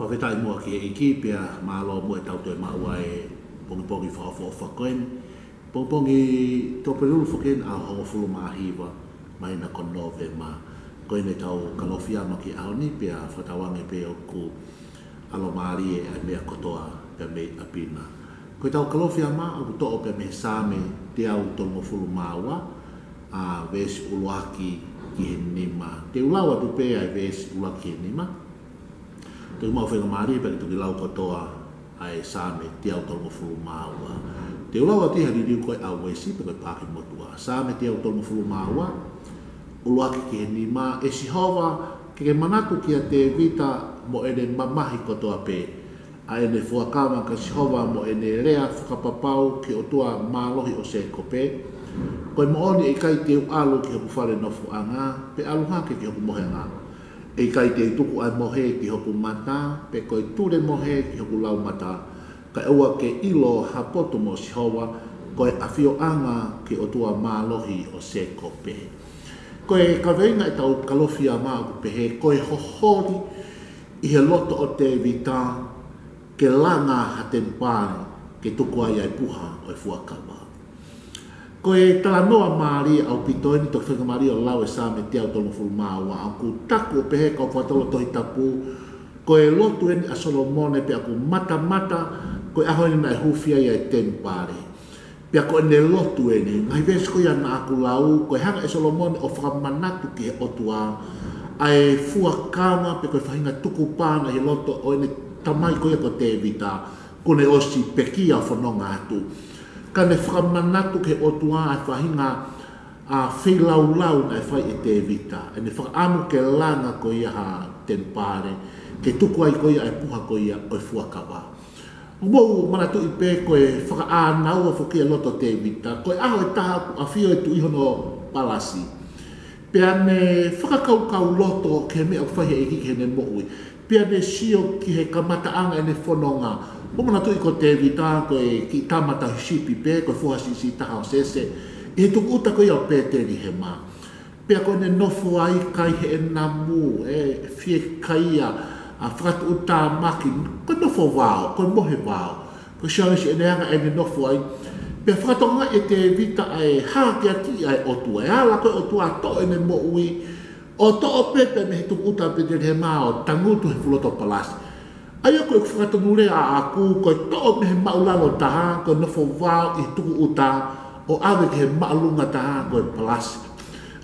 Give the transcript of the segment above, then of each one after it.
whawhetai mua ki e ki pia malo mua e tau te maua e pongi whawhakoen. Pongi tōperulu whaken a hongo fulu mahiwa mai na konove ma koe ne tau kalofia ma ki aoni pia whatawange pe o ku alo maari e mea kotoa pia me apina. Koe tau kalofia ma au to'o pia me same te au tongo fulu maua a vesi uluaki ki he nima. Te ulawa tu pe ai vesi uluaki he nima. Te mau whenga maari pia tu ki lau kotoa ai same te au tongo fulu maua. Te ulawa te haririu koe au wesi pe koe pāki motua. Same te au tongo fulu maua uluaki ki he nima. E sihova ke manatu ki a te vita mo ene mamahi kotoa pe. A ene fuakawa ka sihova mo ene rea whakapapau ki o tua mālohi o se kope. Koe mooni e kai te alu ki hoku whare nofu anga, pe alu hake ki hoku mohe anga. E kai te tuku ai mohe ki hoku mata, pe koe ture mohe ki hoku lau mata. Ka eua ke ilo hapoto mo sihowa, koe awhio anga ki o tua mālohi o se kope. Koe ka veinga e tau kalofia maa ku pehe, koe hohori i he loto o te vita, ke langa hatempane, ke tuku ai ai puha o e fuakawa. Koe tala noa maari au pitoeni to whenga maari o lau e same te au tonu fulu maua. Au ku taku o pehe kau whatolo tohi tapu. Koe lotu eni a Solomone pe aku mata koe ahoini na e hufia ia e tempare. Pe ako ene lotu eni. Ngai vesi koe ana aku lau. Koe hanga e Solomone o whakamanatu ki he otua. Ai fuakama pe koe whahinga tuku pāna he loto o ene tamai koe ko te vita. Kone osi pekia o whanonga atu. Kane whakamanatu ke otua ai whahinga a whilau na e whai e te vita. Ene whakaamu ke langa ko ia ha tempare, ke tuku ai ko ia e puha ko ia o e fuakawa. Mou manatu i pe koe whakaanau a whukia loto te vita, koe aho e taha a whio e tu ihono palasi. Pea ne whakakaukau loto ke mea whahi e hiki ne mohui. Pea ne sio ki he kamataanga e ne whanonga. Mo manatu i ko te vita koe ki tamata hisipi pe, koe fuhasisi taha o sese. I he tuku uta koe au pēteri he mā. Pea koe ne nofo ai kai he e namu, e fie kaia, a whakatu uta maki, koe nofo wāo, koe mohe wāo. Koe siawesi e neanga e ne nofo ai. Pea whakatonga e te vita ai hake ati ai otua. E ala koe otua to e ne mo ui. O to o pepe me he tuku uta pēteri he mā o tangutu he fuloto palasi. Aia koe whakatonure a aku, koe to'o me he maulalo taha, koe nofo wāo i tuku uta, o awe ke he maalunga taha koe palasi.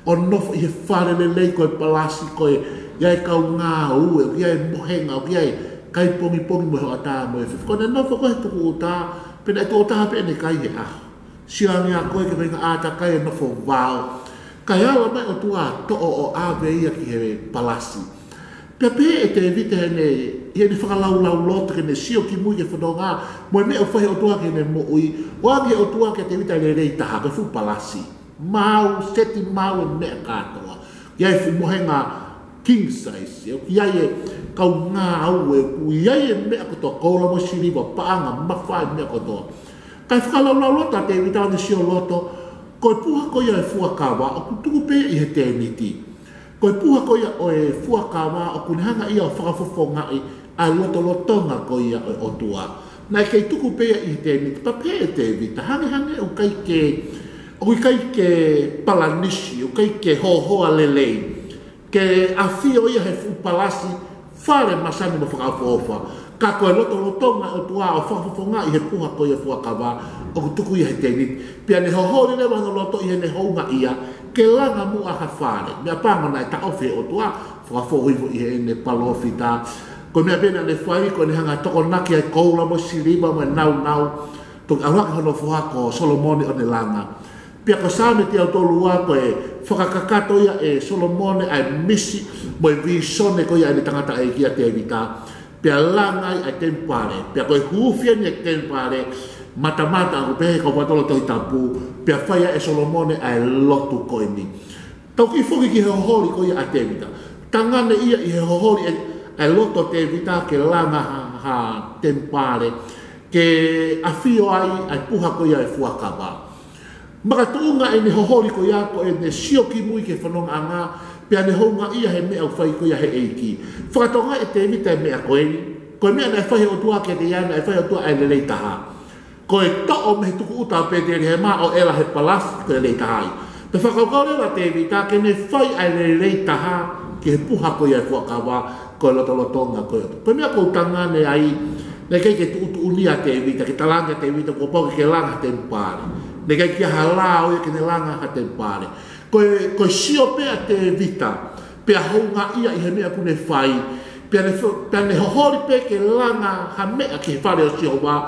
O nofo i he wharelelei koe palasi, koe iai kau ngā ue, o iai mohenga, o iai kai pongi mohe o ata moe whiwhi. Koe ne nofo koe tuku uta, pena e tuku taha pene kai he aho. Siangi a koe ke venga ata kai e nofo wāo. Kai ala mai o tua to'o o awe ia ki he palasi. Pea pe e te vite hene, i hene whakalau loto ke ne sio ki mui ke whanonga, mo e mea whahi o tua ke ne mo ui, o angi o tua ke te vite hene rei taha, ke fu palasi. Mau, seti mau e mea katoa. Iai fu mohenga king size, iai e kau ngā au e ku, iai e mea kotoa, kaula mo siriwa, paanga, mawhai mea kotoa. Kai whakalau loto te vite hene sio loto, koe puha koe e fuakawa, o ku tuku pe i he tēniti. Koe puha ko ia o e fuakawa o kunihanga ia o whakafofonga i a lotonga ko ia o otua. Nai kei tuku pea i te niti, pa pea te vita, hange o kai ke palanisi, o kai ke hohoa lelei, ke a whio ia he palasi, whare masani mo whakafofa. Ka koe lotonga o tua o whakafofonga i he puha ko ia fuakawa o tuku ia he te niti. Pia ne hohori le wano loto i he ne hounga ia, ke langa mu a hawhare. Mea pāmana e ta ofe o tua, whakafohivo i he ne palofi tā. Ko mea pena ne whai, ko ne hanga toko naki ai koula mo siriba mo e nau. Tok awaki hono fuhako Solomone o ne langa. Pia ko sāme te au tolu a ko e whakakakato ia e Solomone ai misi mo e visone ko ia e tangata e kia te evita. Pia langa ai tempare. Pia ko e hufia ni e tempare. Mata aku pehe kau patolo tohi tapu, pia whaia e Solomone ai lotu koe ni. Tau ki whoki ki he hohori ko ia a te vita. Tangane ia i he hohori ai loto te vita ke langa ha tempare, ke awhio ai puha ko ia e fuakawa. Maka tuunga e ne hohori ko ia ko e ne sio ki mui ke whanonga anga, pia ne honga ia he mea whai ko ia he eiki. Whakatonga e te vita e mea koe ni, ko me na fai o tua ke te ia na fai o tua ai le taha ko e to o me tuku uta pe te he ma o ela he palas ke le taha pe fa ko le te vita ke ne fai ai le taha ke puha ko ia ko kawa ko lo tonga ko pe me ko tanga ne ai ne ke tu unia te vita ke talanga te vita ko po ke langa te pare ne ke hala o ke ne langa ha te pare ko sio pe te vita pe honga ia i he mea kune fai pe ne hohori pe ke langa ha mea ke whare o sio wa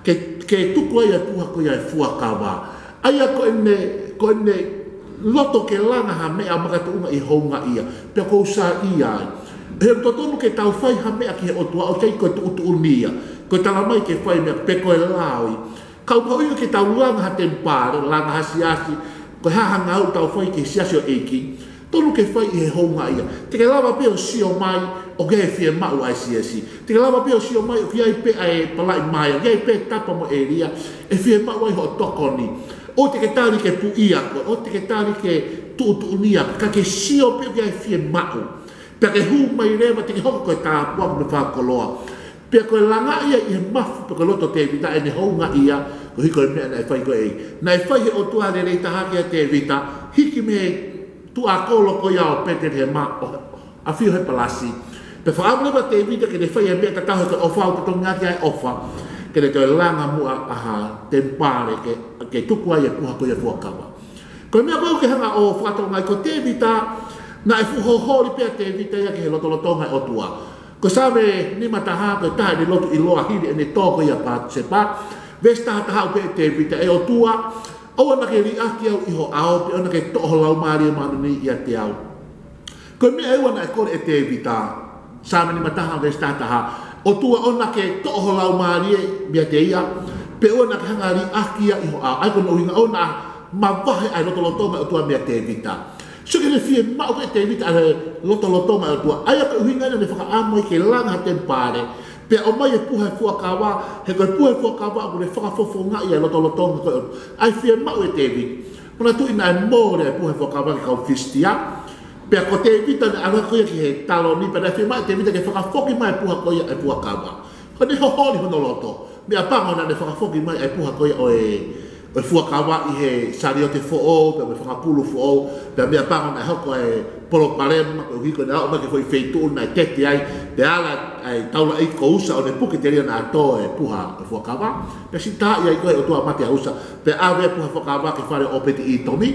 ke tuku ai puha ko ia fuakawa aia ko ene loto ke langa ha mea makata unga i honga ia pe ko sa ia he totonu ke tau fai ha mea ki he otua o kei ko tu unia ko tala mai ke fai mea pe ko e laoi kau pa uio ke tau langa ha tempare langa ha siasi ko ha ngau tau fai ke siasi o eiki tonu ke fai i he honga ia te ke lava pe o sio mai o ke fie mau ai siasi te ke lava pe o sio mai o ki ai pe ai palai mai o ki ai pe tapa mo eria e fie mau ai ho tokoni o te ke tari ke pu ia ko o te ke tari ke tu unia ka ke sio pe o ki ai fie mau pe ke hu mai rewa te ke hoko koe tā puak me whakoloa pe koe langa ia i he mafu pe koe loto te vita e ne honga ia ko hiko e mea nai whai koe ei nai whai he o tua re rei tahaki a te vita hiki me tu a kolo ko ia o pete he ma a fio he palasi pe whaamlewa te vita ke ne whai e mea kataho ke ofa o kato ngaki ai ofa ke ne koe langa mua aha tempare ke tuku ai e puha ko ia fuakawa koe mea koe ke hanga o whakatonga ko te vita na e fuhohori pia te vita ia ke he lotolotonga o tua. Ko sawe ni mataha ko taha ni lotu i loa hiri e ne toko ia pa sepa. Ves taha taha upe te vita e o tua. O ana ke ri aki au iho ao pe ana ke toho lau maari manu ni ia te au. Ko mea e wana e kore e te vita. Sawe ni mataha ves taha taha. O tua ona ke toho lau maari e mia te ia. Pe ona ke hanga ri aki ia iho ao. Ai kono uhinga ona mawahe ai lotolotonga o tua mea te vita. So ke le fie mau ke te vita ale loto mai tua ai ka uhinga ne whaka amoi ke langa tempare pe o mai e puha fuakawa he ko puha fuakawa ko le whaka fofonga ia loto ko ai fie mau e te vita puna tu ina mo le puha fuakawa ka fistia pe ko te vita ala ko ke he talo ni pe fie mai te vita ke whaka foki mai puha ko ia e fuakawa ko ni ho holi hono loto me apa ona le whaka foki mai e puha ko ia o e fuakawa i he sariote fo'o, pe me whakapulu fo'o, pe mea pango na hoko e polo parema, pe uhiko na hao ma ke foi feitu na tete ai, pe ala ai taula i ko usa o ne puke te ria na ato e puha e fuakawa, pe si taa ia i koe o tua mate a usa, pe awe puha fuakawa ke whare opeti i tomi,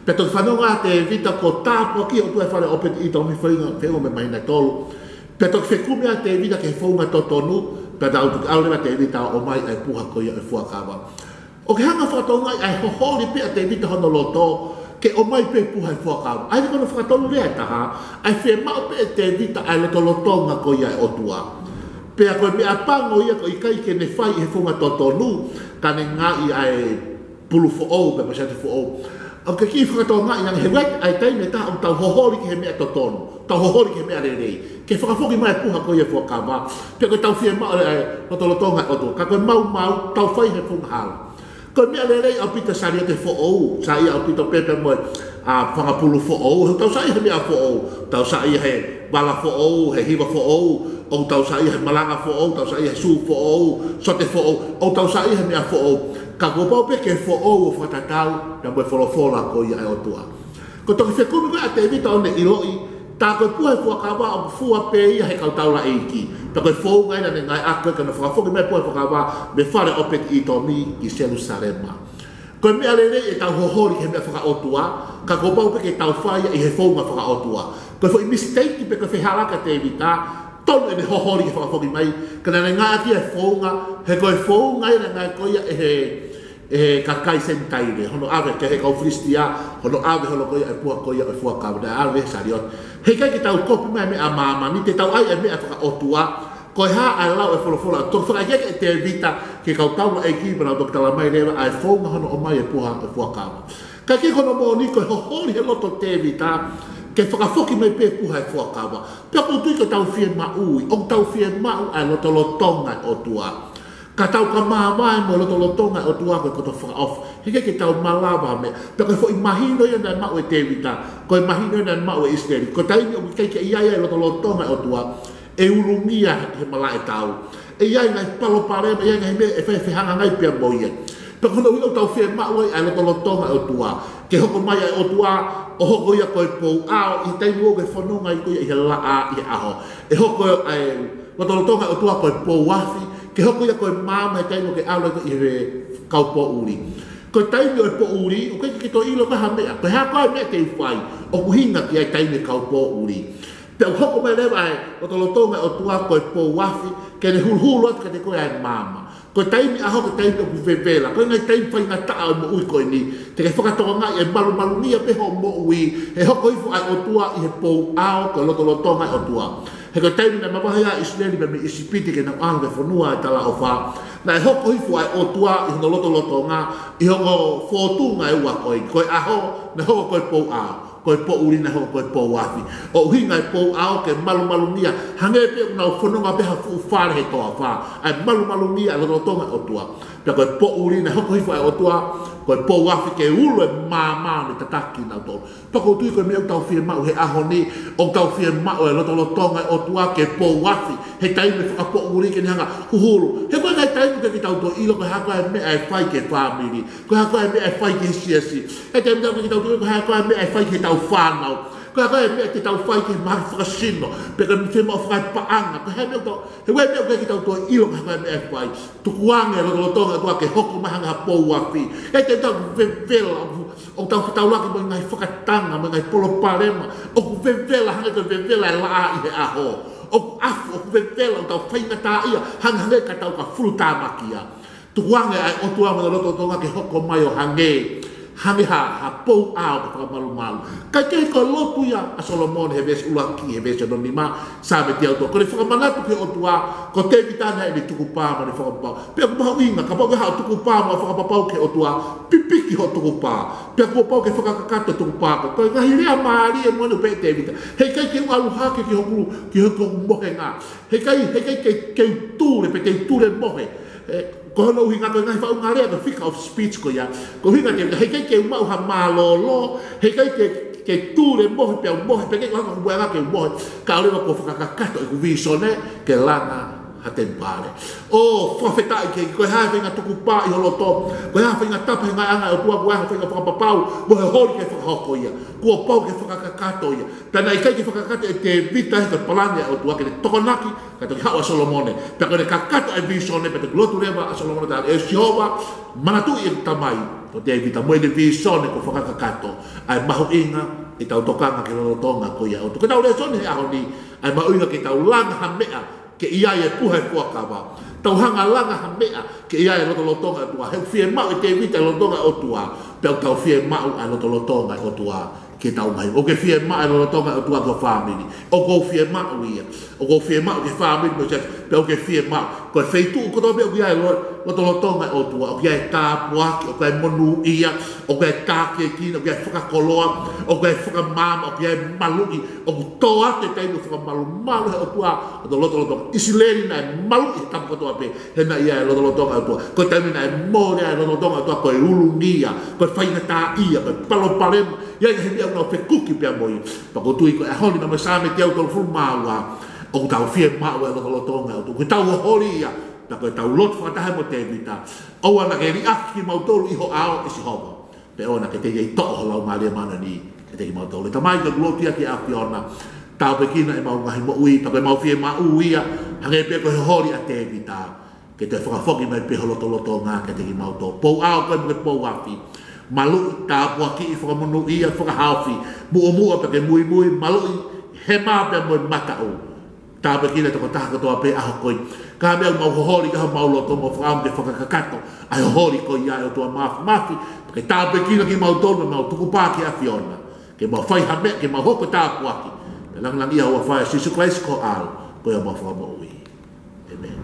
pe toki whanonga te vita ko tāpua ki o tua e whare opeti i tomi, whengo me maina tolu, pe toki whekumea te vita ke whaunga totonu, pe tau tuki aurema te vita o mai ai puha ko ia e fuakawa. O ke hanga whakatonga ai hohori pe a te vita hono loto ke o mai pe puha i fuakawa. Ai kono whakatonga rea taha, ai whe mao pe te vita ai loto lotonga ko ia e otua. Pe a koe mea pango ia ko i kai ke ne whai he whunga totonu, ka ne ngā i ai pulu fo'ou, pe pasati fo'ou. O ke ki whakatonga i he wait ai teine taha o tau hohori ki he mea totonu, tau hohori ki he mea rerei. Ke whakafoki mai puha ko ia fuakawa. Pe koe tau whia mao ai loto lotonga i otua. Ka koe mau tau whai he whunga hala. Ko mea lelei au pita saria te fo'ou, sa ia au pita pepe moe a whakapulu fo'ou, tau sa ia he mea fo'ou, tau sa ia he wala fo'ou, he hiwa fo'ou, o tau sa ia he malanga fo'ou, tau sa ia he su fo'ou, sote fo'ou, o tau sa ia he mea fo'ou. Ka kopau pe ke fo'ou o whatatau, na moe wholofola ko ia e o tua. Ko toki whekumi koe a te vita o ne iloi, tā koe puhe fuakawa o fua pe ia he kautaura eiki. Tā koe fōu ngai na ne ngai aka ka na whakafoki mai puhe fuakawa me whare opeti i tomi i Jerusalema. Koe mea rere e tau hohori he mea whakaotua, ka kopau pe ke tau whaia i he fōunga whakaotua. Koe fo i mistake pe koe wheharaka te vita, tonu e me hohori ke whakafoki mai, ka na ne ngai aki e fōunga, he koe fōu ngai na ngai koia e kakai sentaire, hono ave ke he kau fristia, hono ave hono koia e puha koia e fuakawa, na ave sariot. Hei kai ki tau kopi mai me a mama, ni te tau ai e me a whakaotua, koe ha ai lau e wholofola, tō whakaieke e te vita ke kau taula e kibana o doktala mai rewa, ai whaunga hono o mai e puha e fuakawa. Kai ki kono mō ni koe hohori he loto te vita, ke whakafoki mai pe puha e fuakawa. Pia ko tui ko tau fie maui, o tau fie mau ai loto lotonga o tua. Ka tau ka māwai mo loto lotonga o tua koe koto whakaof. Hike ke tau malawa me. Pia koe fo i mahino ia nai mau e te vita. Koe mahino ia nai mau e Israeli. Ko taimi o kai ke iai loto lotonga o tua. e ulungia he mala e tau e ia ngai palo pare ia ngai me e fe hanga ngai pia boia pe kono wi o tau fie ma oi ai lo tonga o tua ke hoko mai o tua o hoko ia ko po ao i tai mo ke fono ngai ko ia la a i aho e hoko ai lo tonga o tua ko po wafi ke hoko ia ko mama tai mo ke ao ko i re kau po uri ko tai mo po uri o ke to ilo ka hame ko ha ko me ke fai o kuhinga ki ai tai me kau po uri te hoko mai le vai o tonga o tua ko po wafi ke ne hulhulu ke te ko ai mama ko taimi aho ko taimi ku vevela ko ngai taimi fai ngata mo ui ko ni te ke whakatonga e malu ni pe ho mo ui e hoko ifu ai o tua i he pou ao ko lotonga o tua he ko taimi na mapahia Israeli me isipiti ke na anga ke fonua tala o fa na e hoko ifu ai o tua i no lotonga i hoko fotunga e ua ko aho na hoko ko pou ao ko po uri na ho ko po wafi o hinga po ao ke malu nia hange pe na fono nga pe ha fu far he to fa ai malu nia lo tonga o tua pe ko po uri na ho ko fa o tua ko po wafi ke ulo mama me tataki na to pa ko tu ko me tau fi ma he ahoni o tau fi ma o lo tonga o tua ke po wafi he tai me fa po uri ke hanga hulu he ko ngai tai ke tau to ilo ko ha ko me ai fai ke family ko ha ko me ai fai ke siasi he tai me ke tau to ko ha ko me ai fai ke tau whanau. Ko haka e mea te tau whai ke mahi whakasino, peka mi te mau whai paanga, ko he mea tau, he wei mea ke tau toa ilo ka haka e mea whai, tukuanga e lotonga tua ke hoko mahanga pou wafi, e te tau vevela, o tau laki mo ngai whakatanga, mo ngai polo parema, o ku vevela, hanga ka vevela e laa i he aho, o ku afu, o ku vevela, o tau whainga tā ia, hanga ka tau ka furu tā makia, tukuanga e o tua mo lotonga ke hoko mai o hange, hangi ha pou ao ka malu kai ke ko lotu ya a Solomon he ves ulaki he ves no nima sabe te auto ko le fo manatu ke o tua ko te vitana e tuku pa ma le fo pa pe ko ba winga ka pa ha tuku pa ma fo pa ke o tua pipiki ho tuku pa pe ko pa ke fo ka ka tuku pa ko ga hiria mari e mo no pe te vita he kai ke alu ha ke ho mo nga he kai ke tu le pe te tu le mo ko no hinga ko ngai fa un area the figure of speech ko ya ko hinga ke mau ha malolo he ke ture mo pe ke ko buanga ke mo ka le ko fa ka to ku visone ke lana hatempare o profeta ke ko ha venga to ku pa i holoto ko ha venga tapa nga anga o tua buanga venga fa papau mo ho ke fa ko ya ko pau ke fa ka to ya tana ke fa ka te vita ke palania o tua ke tokonaki ka to ha Solomone pe ko ka to e visone pe to glotu leva Solomone da e Jehova manatu i tamai to te vita mo de visone ko fa ka to ai maho inga e tau tokanga ke lo tonga ko ya o to ka le sone a ni ai maho inga ke tau langa hamea ke ia e puha kua kawa. Tau hanga langa ha mea ke ia e lotonga tua. Heu fie mau e te vita lotonga o tua. Peu tau fie mau a lotonga o tua ke tau mai. O ke fie mau e lotonga o tua ko family. O ko fie mau ia. O ko fie mau ke family mo se peu ke fie mau. Ko feitu ko to be o ia e lotonga o tua. O ia e tāpua, o ia e monu ia, o ia e tāke kina, o ia e whakakoloa, o ia e whakamama, o ia e malui, o toa te teimu whakamalu malu o tua o to lotonga. Isileri na e malu i tapu katoa pe he na ia e lotonga o tua. Ko teimu na e mōre a e lotonga o tua ko e ulungia, ko e whainga tā ia, ko e palo parema. Ia e he mea unau whekuki pia moi. Pako tui ko e honi na me sāme te au tolu fulu maua. O tau fie mau e lotonga o tua. Ko tau hori ia. Na ko tau lot whakatahe mo te vita. O ana ke ri aki mautolu iho ao e si homo. Pe ona ke te iei to'o lau malia mana ni ke te i mautolu. Ta mai ka glotia ki aki ona. Tau pe kina e mau ngahi mo ui. Ta pe mau fie mau uia. Hange pe ko he hori a te vita. Ke te whakafoki mai pe holoto ngā ke te i mautolu. Pou ao koe mga pou afi. Malu ta apua ki i whakamunu ia whakahaufi. Mua pe ke mui. Malu he maa pe mo matau. Tā pe kina toko taha katoa pe aho koi. Ka mea mau hohori ka mau loto mo whakam te whakakakato. Ai hohori koi ia o tua mafi. Ke tā pe kina ki mau tonu mau tuku pāki a Fiona. Ke mau whai hame, ke mau hoko tā puaki. Pe lang ia ua whai, Sisu Christ ko ao. Ko ia mau whakamo ui. Amen.